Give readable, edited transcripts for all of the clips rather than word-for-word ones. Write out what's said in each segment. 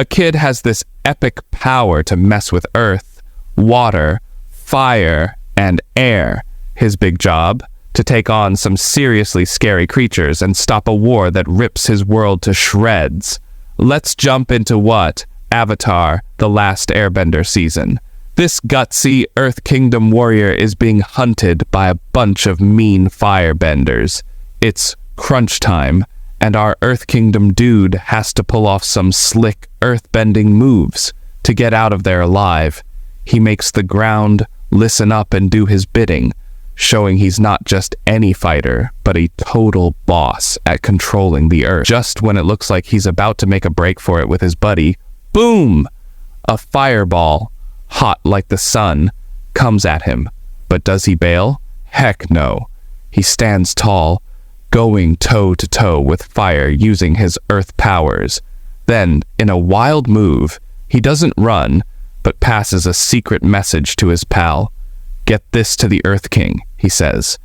A kid has this epic power to mess with earth, water, fire, and air. His big job? To take on some seriously scary creatures and stop a war that rips his world to shreds. Let's jump into what? Avatar: The Last Airbender season. This gutsy Earth Kingdom warrior is being hunted by a bunch of mean firebenders. It's crunch time, and our Earth Kingdom dude has to pull off some slick earthbending moves to get out of there alive. He makes the ground listen up and do his bidding, showing he's not just any fighter, but a total boss at controlling the earth. Just when it looks like he's about to make a break for it with his buddy, boom! A fireball, hot like the sun, comes at him. But does he bail? Heck no. He stands tall, going toe-to-toe with fire using his earth powers. Then, in a wild move, he doesn't run, but passes a secret message to his pal. "Get this to the Earth King," he says.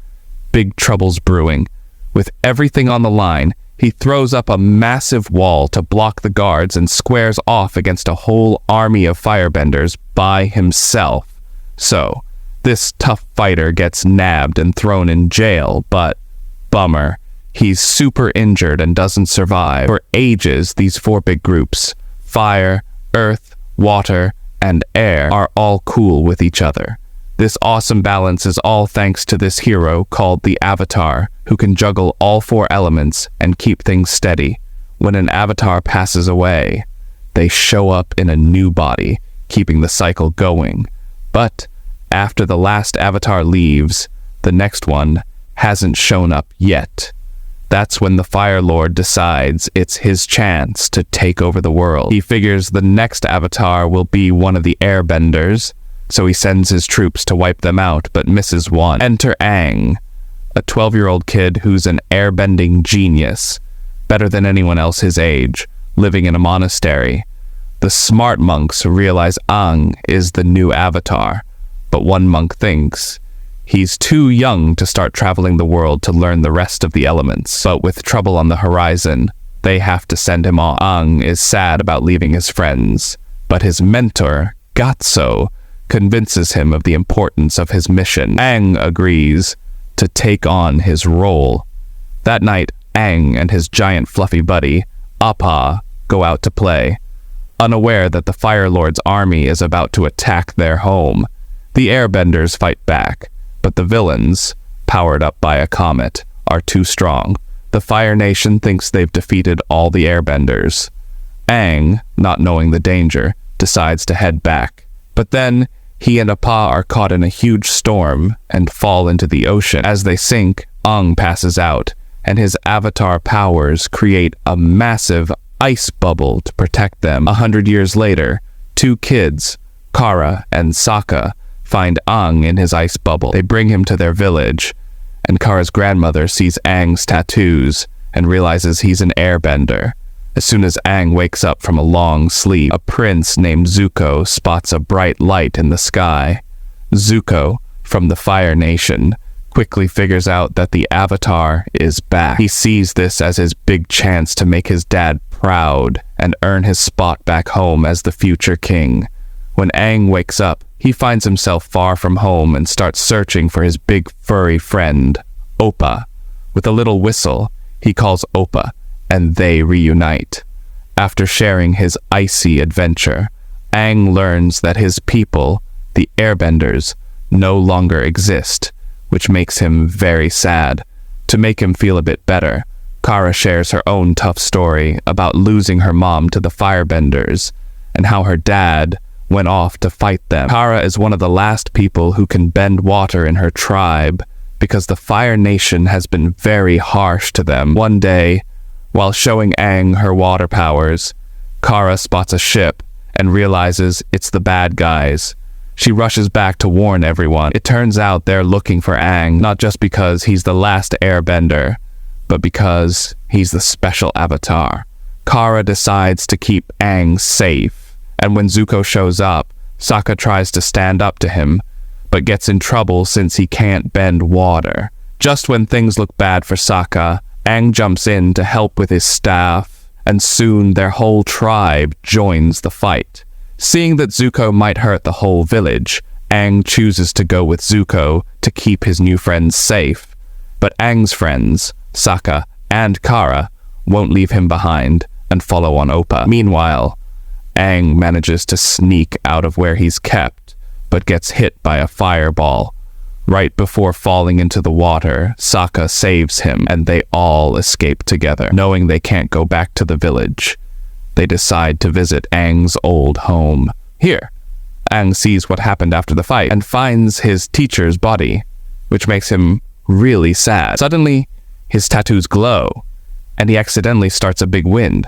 Big trouble's brewing. With everything on the line, he throws up a massive wall to block the guards and squares off against a whole army of firebenders by himself. So, this tough fighter gets nabbed and thrown in jail, but bummer. He's super injured and doesn't survive. For ages, these four big groups, fire, earth, water, and air, are all cool with each other. This awesome balance is all thanks to this hero called the Avatar, who can juggle all four elements and keep things steady. When an Avatar passes away, they show up in a new body, keeping the cycle going. But after the last Avatar leaves, the next one hasn't shown up yet. That's when the Fire Lord decides it's his chance to take over the world. He figures the next Avatar will be one of the Airbenders, so he sends his troops to wipe them out, but misses one. Enter Aang, a 12-year-old kid who's an airbending genius, better than anyone else his age, living in a monastery. The smart monks realize Aang is the new Avatar, but one monk thinks he's too young to start traveling the world to learn the rest of the elements. But with trouble on the horizon, they have to send him on. Aang is sad about leaving his friends, but his mentor, Gotso, convinces him of the importance of his mission. Aang agrees to take on his role. That night, Aang and his giant fluffy buddy, Appa, go out to play, unaware that the Fire Lord's army is about to attack their home. The Airbenders fight back, but the villains, powered up by a comet, are too strong. The Fire Nation thinks they've defeated all the Airbenders. Aang, not knowing the danger, decides to head back. But then, he and Appa are caught in a huge storm and fall into the ocean. As they sink, Aang passes out, and his Avatar powers create a massive ice bubble to protect them. 100 years later, two kids, Kara and Sokka, find Aang in his ice bubble. They bring him to their village, and Kara's grandmother sees Aang's tattoos and realizes he's an airbender. As soon as Aang wakes up from a long sleep, a prince named Zuko spots a bright light in the sky. Zuko, from the Fire Nation, quickly figures out that the Avatar is back. He sees this as his big chance to make his dad proud and earn his spot back home as the future king. When Aang wakes up, he finds himself far from home and starts searching for his big furry friend, Oppa. With a little whistle, he calls Oppa, and they reunite. After sharing his icy adventure, Aang learns that his people, the Airbenders, no longer exist, which makes him very sad. To make him feel a bit better, Kara shares her own tough story about losing her mom to the Firebenders, and how her dad went off to fight them. Kara is one of the last people who can bend water in her tribe, because the Fire Nation has been very harsh to them. One day, while showing Aang her water powers, Kara spots a ship and realizes it's the bad guys. She rushes back to warn everyone. It turns out they're looking for Aang, not just because he's the last airbender, but because he's the special Avatar. Kara decides to keep Aang safe, and when Zuko shows up, Sokka tries to stand up to him, but gets in trouble since he can't bend water. Just when things look bad for Sokka, Aang jumps in to help with his staff and soon their whole tribe joins the fight. Seeing that Zuko might hurt the whole village, Aang chooses to go with Zuko to keep his new friends safe. But Aang's friends, Sokka and Katara, won't leave him behind and follow on Oppa. Meanwhile, Aang manages to sneak out of where he's kept, but gets hit by a fireball. Right before falling into the water, Sokka saves him, and they all escape together. Knowing they can't go back to the village, they decide to visit Aang's old home. Here, Aang sees what happened after the fight and finds his teacher's body, which makes him really sad. Suddenly, his tattoos glow, and he accidentally starts a big wind,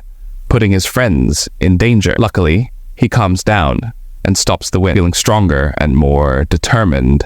putting his friends in danger. Luckily, he calms down and stops the wind. Feeling stronger and more determined,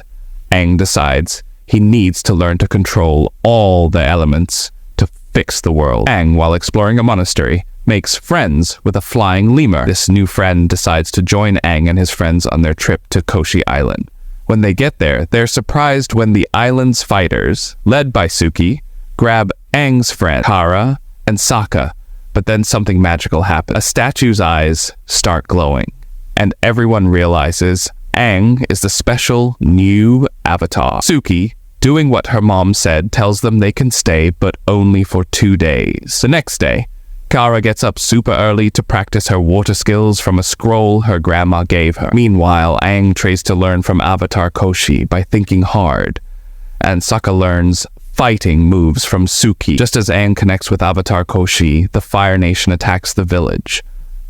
Aang decides he needs to learn to control all the elements to fix the world. Aang, while exploring a monastery, makes friends with a flying lemur. This new friend decides to join Aang and his friends on their trip to Koshi Island. When they get there, they're surprised when the island's fighters, led by Suki, grab Aang's friend, Katara and Sokka. But then something magical happens. A statue's eyes start glowing, and everyone realizes Aang is the special new avatar. Suki, doing what her mom said, tells them they can stay, but only for 2 days. The next day, Katara gets up super early to practice her water skills from a scroll her grandma gave her. Meanwhile, Aang tries to learn from Avatar Koshi by thinking hard, and Sokka learns fighting moves from Suki. Just as Aang connects with Avatar Koshi, the Fire Nation attacks the village.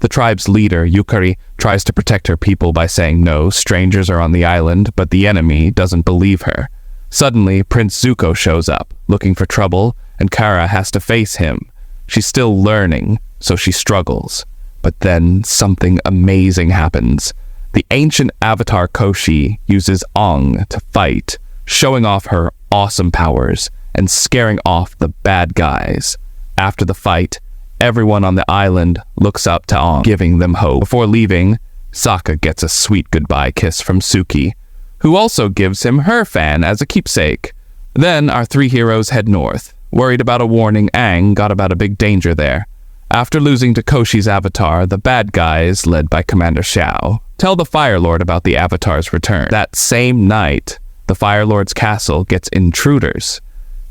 The tribe's leader, Yukari, tries to protect her people by saying no, strangers are on the island, but the enemy doesn't believe her. Suddenly, Prince Zuko shows up, looking for trouble, and Katara has to face him. She's still learning, so she struggles. But then something amazing happens. The ancient Avatar Koshi uses Aang to fight, showing off her awesome powers and scaring off the bad guys. After the fight, everyone on the island looks up to Aang, giving them hope. Before leaving, Sokka gets a sweet goodbye kiss from Suki, who also gives him her fan as a keepsake. Then our three heroes head north. Worried about a warning, Aang got about a big danger there. After losing to Koshi's avatar, the bad guys, led by Commander Xiao, tell the Fire Lord about the avatar's return. That same night, the Fire Lord's castle gets intruders,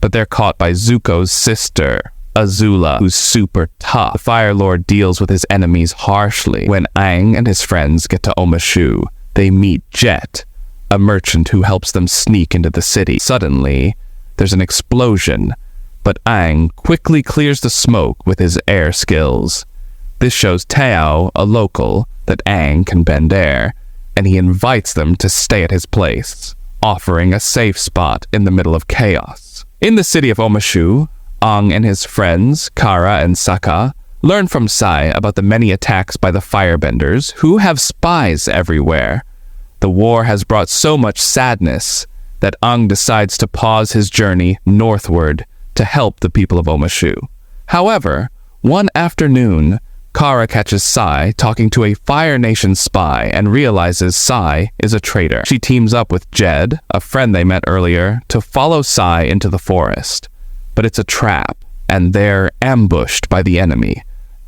but they're caught by Zuko's sister, Azula, who's super tough. The Fire Lord deals with his enemies harshly. When Aang and his friends get to Omashu, they meet Jet, a merchant who helps them sneak into the city. Suddenly, there's an explosion, but Aang quickly clears the smoke with his air skills. This shows Tao, a local, that Aang can bend air, and he invites them to stay at his place, offering a safe spot in the middle of chaos. In the city of Omashu, Aang and his friends, Katara and Sokka, learn from Sai about the many attacks by the firebenders, who have spies everywhere. The war has brought so much sadness that Aang decides to pause his journey northward to help the people of Omashu. However, one afternoon, Katara catches Sai talking to a Fire Nation spy and realizes Sai is a traitor. She teams up with Jed, a friend they met earlier, to follow Sai into the forest. But it's a trap, and they're ambushed by the enemy.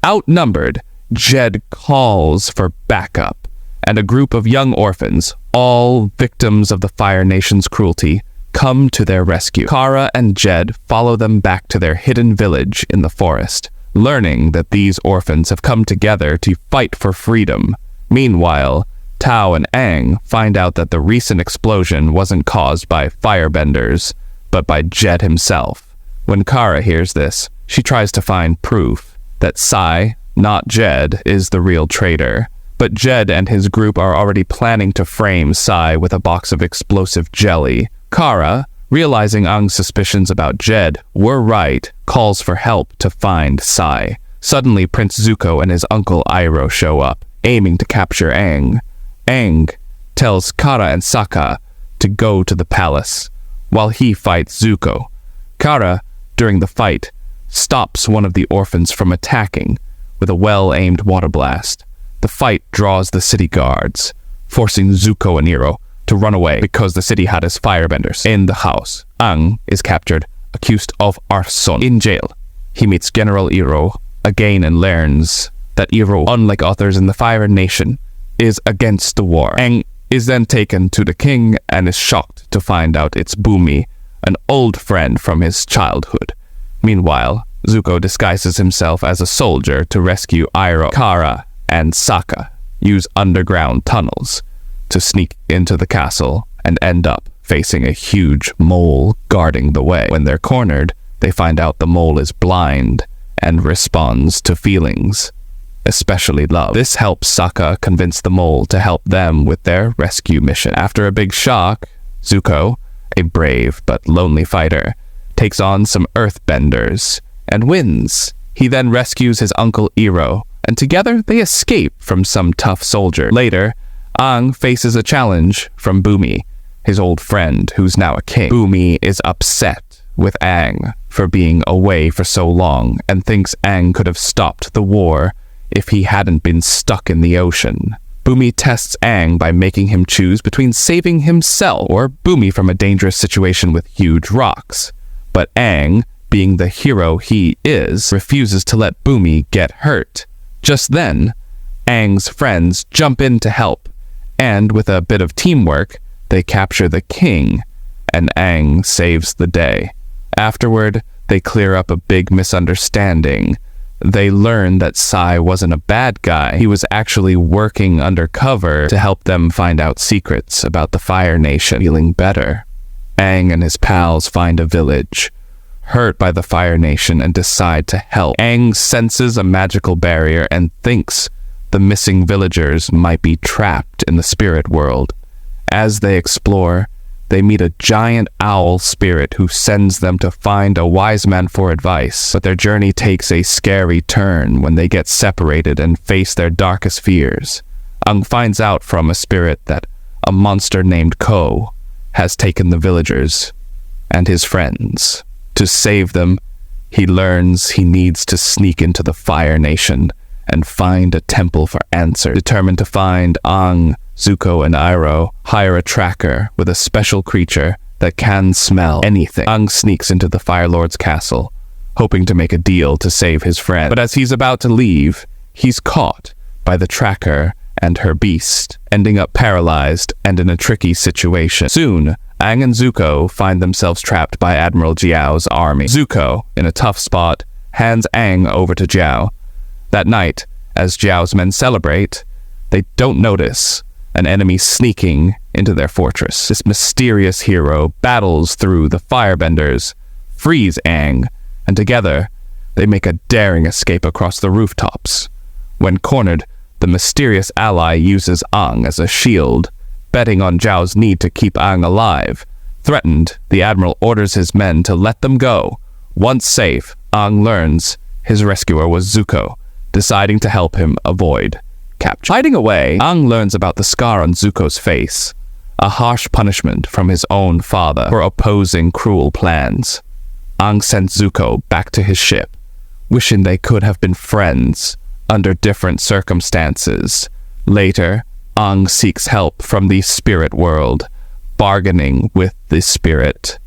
Outnumbered, Jed calls for backup, and a group of young orphans, all victims of the Fire Nation's cruelty, come to their rescue. Katara and Jed follow them back to their hidden village in the forest, learning that these orphans have come together to fight for freedom. Meanwhile, Tao and Aang find out that the recent explosion wasn't caused by firebenders, but by Jed himself. When Katara hears this, she tries to find proof that Sai, not Jed, is the real traitor. But Jed and his group are already planning to frame Sai with a box of explosive jelly. Katara, realizing Aang's suspicions about Jed were right, calls for help to find Sai. Suddenly, Prince Zuko and his uncle Iroh show up, aiming to capture Aang. Aang tells Katara and Sokka to go to the palace, while he fights Zuko. Katara, during the fight, stops one of the orphans from attacking with a well-aimed water blast. The fight draws the city guards, forcing Zuko and Iroh to run away because the city had his firebenders. In the house, Aang is captured, accused of arson. In jail, he meets General Iroh, again and learns that Iro, unlike others in the Fire Nation, is against the war. Aang is then taken to the king and is shocked to find out it's Bumi, an old friend from his childhood. Meanwhile, Zuko disguises himself as a soldier to rescue Iroh. Kara and Sokka use underground tunnels to sneak into the castle and end up facing a huge mole guarding the way. When they're cornered, they find out the mole is blind and responds to feelings, especially love. This helps Sokka convince the mole to help them with their rescue mission. After a big shock, Zuko, a brave but lonely fighter, takes on some earthbenders and wins. He then rescues his uncle Iroh, and together they escape from some tough soldier. Later, Aang faces a challenge from Bumi, his old friend who's now a king. Bumi is upset with Aang for being away for so long and thinks Aang could have stopped the war if he hadn't been stuck in the ocean. Bumi tests Aang by making him choose between saving himself or Bumi from a dangerous situation with huge rocks. But Aang, being the hero he is, refuses to let Bumi get hurt. Just then, Aang's friends jump in to help, and with a bit of teamwork, they capture the king, and Aang saves the day. Afterward, they clear up a big misunderstanding. They learn that Sai wasn't a bad guy. He was actually working undercover to help them find out secrets about the Fire Nation. Feeling better, Aang and his pals find a village, hurt by the Fire Nation, and decide to help. Aang senses a magical barrier and thinks the missing villagers might be trapped in the spirit world. As they explore, they meet a giant owl spirit who sends them to find a wise man for advice. But their journey takes a scary turn when they get separated and face their darkest fears. Aang finds out from a spirit that a monster named Ko has taken the villagers and his friends. To save them, he learns he needs to sneak into the Fire Nation and find a temple for answers. Determined to find Aang, Zuko, and Iroh hire a tracker with a special creature that can smell anything. Aang sneaks into the Fire Lord's castle, hoping to make a deal to save his friend. But as he's about to leave, he's caught by the tracker and her beast, ending up paralyzed and in a tricky situation. Soon, Aang and Zuko find themselves trapped by Admiral Jiao's army. Zuko, in a tough spot, hands Aang over to Jiao. That night, as Jiao's men celebrate, they don't notice an enemy sneaking into their fortress. This mysterious hero battles through the firebenders, frees Aang, and together they make a daring escape across the rooftops. When cornered, the mysterious ally uses Aang as a shield, betting on Jiao's need to keep Aang alive. Threatened, the admiral orders his men to let them go. Once safe, Aang learns his rescuer was Zuko, deciding to help him avoid capture. Hiding away, Aang learns about the scar on Zuko's face, a harsh punishment from his own father for opposing cruel plans. Aang sends Zuko back to his ship, wishing they could have been friends under different circumstances. Later, Aang seeks help from the spirit world, bargaining with the spirit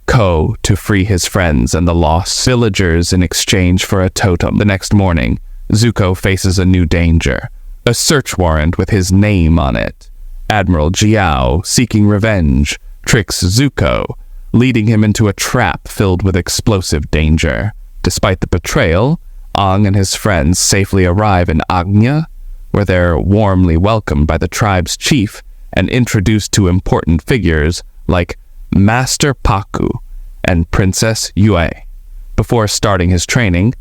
Ko to free his friends and the lost villagers in exchange for a totem. The next morning, Zuko faces a new danger, a search warrant with his name on it. Admiral Jiao, seeking revenge, tricks Zuko, leading him into a trap filled with explosive danger. Despite the betrayal, Aang and his friends safely arrive in Agnya, where they're warmly welcomed by the tribe's chief and introduced to important figures like Master Pakku and Princess Yue. Before starting his training,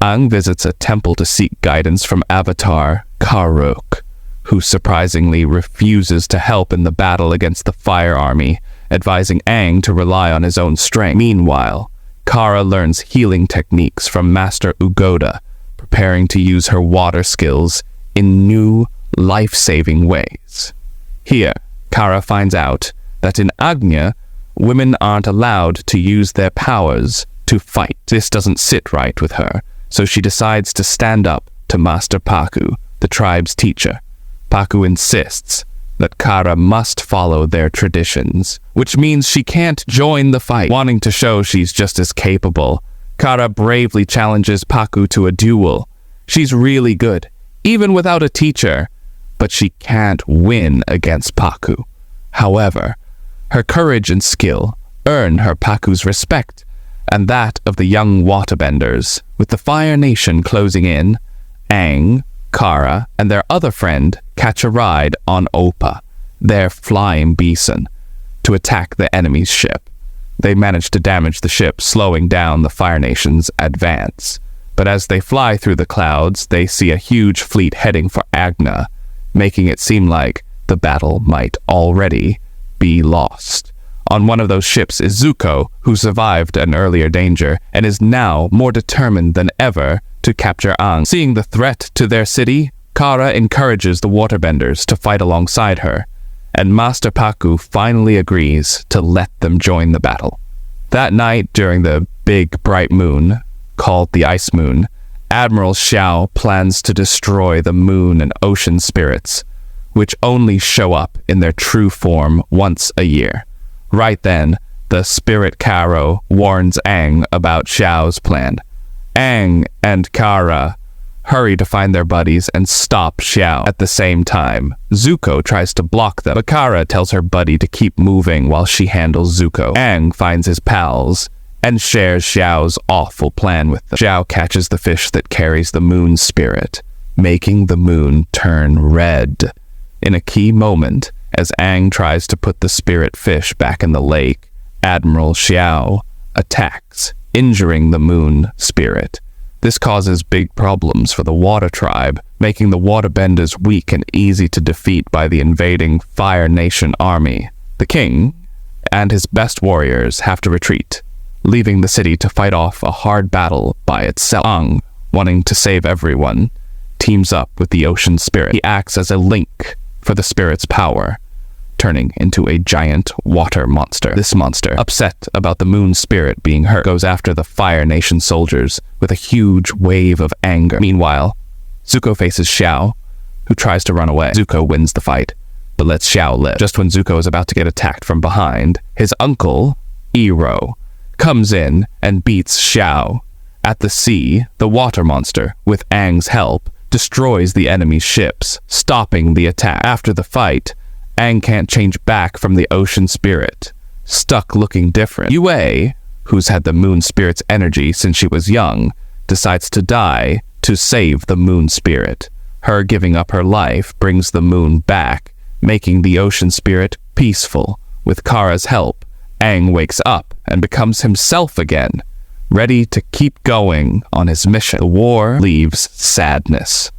Aang visits a temple to seek guidance from Avatar Karuk, who surprisingly refuses to help in the battle against the Fire Army, advising Aang to rely on his own strength. Meanwhile, Kara learns healing techniques from Master Ugoda, preparing to use her water skills in new, life-saving ways. Here, Kara finds out that in Agnya, women aren't allowed to use their powers to fight. This doesn't sit right with her, so she decides to stand up to Master Pakku, the tribe's teacher. Pakku insists that Kara must follow their traditions, which means she can't join the fight. Wanting to show she's just as capable, Kara bravely challenges Paku to a duel. She's really good, even without a teacher, but she can't win against Paku. However, her courage and skill earn her Paku's respect, and that of the young waterbenders. With the Fire Nation closing in, Aang, Kara, and their other friend catch a ride on Oppa, their flying bison, to attack the enemy's ship. They manage to damage the ship, slowing down the Fire Nation's advance. But as they fly through the clouds, they see a huge fleet heading for Agna, making it seem like the battle might already be lost. On one of those ships is Zuko, who survived an earlier danger and is now more determined than ever to capture Aang. Seeing the threat to their city, Kara encourages the waterbenders to fight alongside her, and Master Paku finally agrees to let them join the battle. That night, during the big bright moon, called the Ice Moon, Admiral Xiao plans to destroy the moon and ocean spirits, which only show up in their true form once a year. Right then, the Spirit Karo warns Aang about Xiao's plan. Aang and Kara hurry to find their buddies and stop Xiao. At the same time, Zuko tries to block them, but Kara tells her buddy to keep moving while she handles Zuko. Aang finds his pals and shares Xiao's awful plan with them. Xiao catches the fish that carries the moon spirit, making the moon turn red. In a key moment, as Aang tries to put the spirit fish back in the lake, Admiral Xiao attacks, injuring the moon spirit. This causes big problems for the Water Tribe, making the waterbenders weak and easy to defeat by the invading Fire Nation army. The king and his best warriors have to retreat, leaving the city to fight off a hard battle by itself. Aang, wanting to save everyone, teams up with the ocean spirit. He acts as a link for the spirit's power, turning into a giant water monster. This monster, upset about the moon spirit being hurt, goes after the Fire Nation soldiers with a huge wave of anger. Meanwhile, Zuko faces Xiao, who tries to run away. Zuko wins the fight, but lets Xiao live. Just when Zuko is about to get attacked from behind, his uncle, Iroh, comes in and beats Xiao. At the sea, the water monster, with Aang's help, destroys the enemy's ships, stopping the attack. After the fight, Aang can't change back from the ocean spirit, stuck looking different. Yue, who's had the moon spirit's energy since she was young, decides to die to save the moon spirit. Her giving up her life brings the moon back, making the ocean spirit peaceful. With Kara's help, Aang wakes up and becomes himself again, ready to keep going on his mission. The war leaves sadness,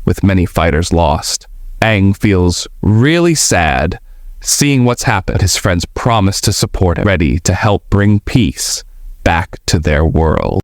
with many fighters lost. Aang feels really sad seeing what's happened. His friends promise to support him, ready to help bring peace back to their world.